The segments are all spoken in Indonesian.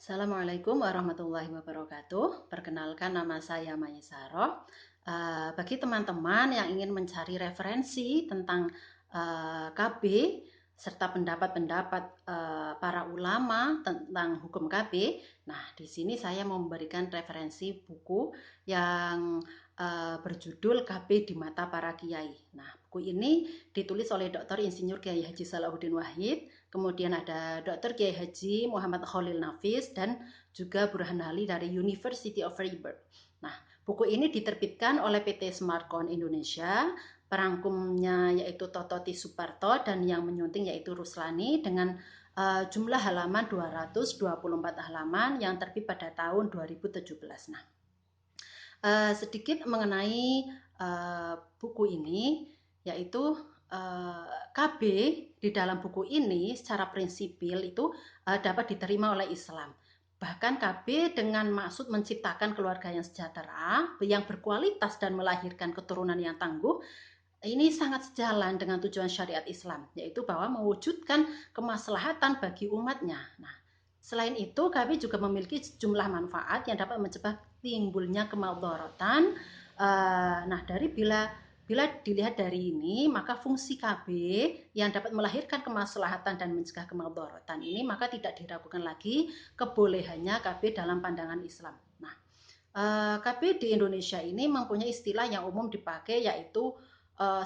Assalamualaikum warahmatullahi wabarakatuh. Perkenalkan, nama saya Maisaro. Bagi teman-teman yang ingin mencari referensi tentang KB serta pendapat-pendapat para ulama tentang hukum KB, nah di sini saya mau memberikan referensi buku yang berjudul KB di Mata Para Kiai. Nah, buku ini ditulis oleh Dr. Insinyur Kiai Haji Salahuddin Wahid, kemudian ada Dr. Kiai Haji Muhammad Khalil Nafis, dan juga Burhan Ali dari University of Freiburg. Nah, buku ini diterbitkan oleh PT Smartcon Indonesia, perangkumnya yaitu Tototi Suparto, dan yang menyunting yaitu Ruslani, dengan jumlah halaman 224 halaman yang terbit pada tahun 2017. Nah, sedikit mengenai buku ini, yaitu KB di dalam buku ini secara prinsipil itu dapat diterima oleh Islam. Bahkan KB dengan maksud menciptakan keluarga yang sejahtera, yang berkualitas dan melahirkan keturunan yang tangguh, ini sangat sejalan dengan tujuan syariat Islam, yaitu bahwa mewujudkan kemaslahatan bagi umatnya. Nah, selain itu, KB juga memiliki sejumlah manfaat yang dapat mencegah timbulnya kemadharatan. Nah, bila dilihat dari ini, maka fungsi KB yang dapat melahirkan kemaslahatan dan mencegah kemadharatan ini maka tidak diragukan lagi kebolehannya KB dalam pandangan Islam. Nah, KB di Indonesia ini mempunyai istilah yang umum dipakai, yaitu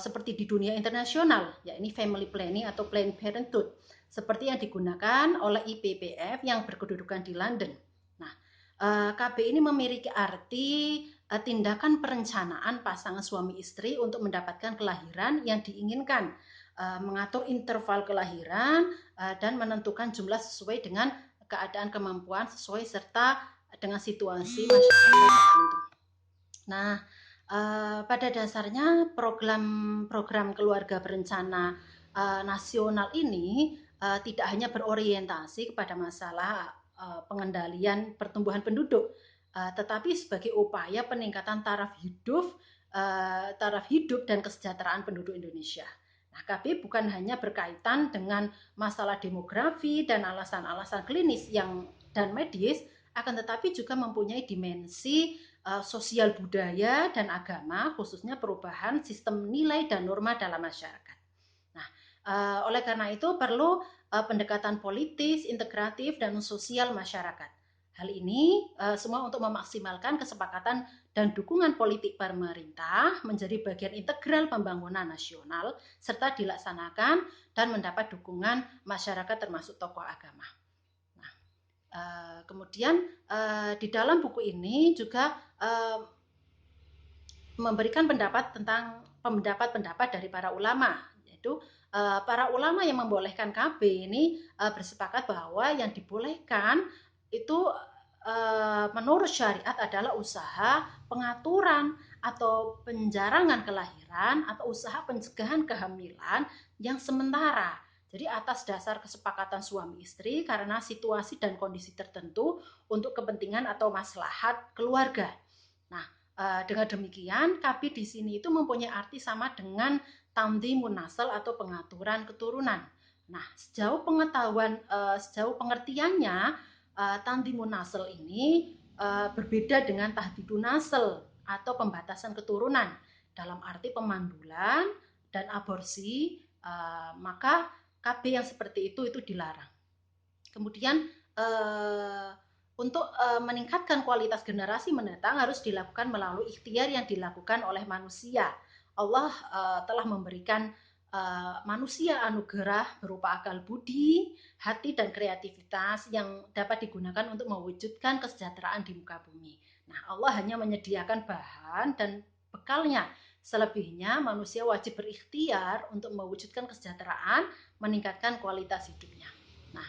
seperti di dunia internasional, yakni family planning atau Planned Parenthood, seperti yang digunakan oleh IPPF yang berkedudukan di London. Nah, KB ini memiliki arti tindakan perencanaan pasangan suami istri untuk mendapatkan kelahiran yang diinginkan, mengatur interval kelahiran, dan menentukan jumlah sesuai dengan keadaan kemampuan sesuai serta dengan situasi masyarakat tertentu. Nah, pada dasarnya program keluarga berencana nasional ini tidak hanya berorientasi kepada masalah pengendalian pertumbuhan penduduk, tetapi sebagai upaya peningkatan taraf hidup dan kesejahteraan penduduk Indonesia. Nah, KB bukan hanya berkaitan dengan masalah demografi dan alasan-alasan klinis dan medis, akan tetapi juga mempunyai dimensi sosial budaya dan agama, khususnya perubahan sistem nilai dan norma dalam masyarakat. Nah, oleh karena itu perlu pendekatan politis, integratif, dan sosial masyarakat. Hal ini semua untuk memaksimalkan kesepakatan dan dukungan politik pemerintah menjadi bagian integral pembangunan nasional, serta dilaksanakan dan mendapat dukungan masyarakat termasuk tokoh agama. Nah, kemudian di dalam buku ini juga memberikan pendapat dari para ulama, yaitu para ulama yang membolehkan KB ini bersepakat bahwa yang dibolehkan itu menurut syariat adalah usaha pengaturan atau penjarangan kelahiran atau usaha pencegahan kehamilan yang sementara. Jadi atas dasar kesepakatan suami istri karena situasi dan kondisi tertentu untuk kepentingan atau maslahat keluarga. Nah, dengan demikian KB di sini itu mempunyai arti sama dengan tanzimun nasl atau pengaturan keturunan. Nah, sejauh pengertiannya, tanzimun nasl ini berbeda dengan tahdidun nasl atau pembatasan keturunan dalam arti pemandulan dan aborsi, maka KB yang seperti itu dilarang. Kemudian untuk meningkatkan kualitas generasi mendatang harus dilakukan melalui ikhtiar yang dilakukan oleh manusia. Allah telah memberikan manusia anugerah berupa akal budi, hati, dan kreativitas yang dapat digunakan untuk mewujudkan kesejahteraan di muka bumi. Nah, Allah hanya menyediakan bahan dan bekalnya. Selebihnya manusia wajib berikhtiar untuk mewujudkan kesejahteraan, meningkatkan kualitas hidupnya. Nah,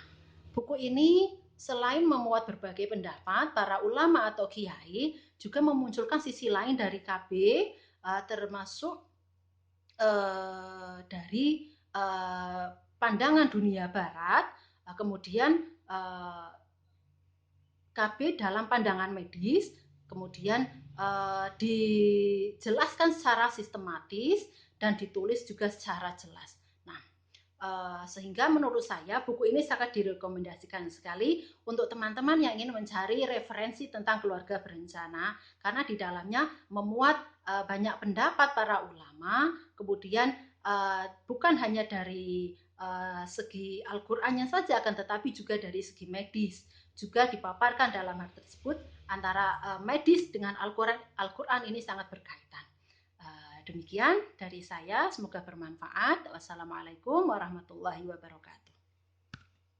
buku ini selain memuat berbagai pendapat para ulama atau kiai, juga memunculkan sisi lain dari KB, termasuk dari pandangan dunia barat, kemudian KB dalam pandangan medis, kemudian dijelaskan secara sistematis dan ditulis juga secara jelas. Nah, Sehingga menurut saya buku ini sangat direkomendasikan sekali untuk teman-teman yang ingin mencari referensi tentang keluarga berencana, karena di dalamnya memuat banyak pendapat para ulama, kemudian bukan hanya dari segi Al-Qur'annya saja, akan tetapi juga dari segi medis juga dipaparkan dalam hal tersebut. Antara medis dengan Al-Quran ini sangat berkaitan. Demikian dari saya, semoga bermanfaat. Wassalamualaikum warahmatullahi wabarakatuh.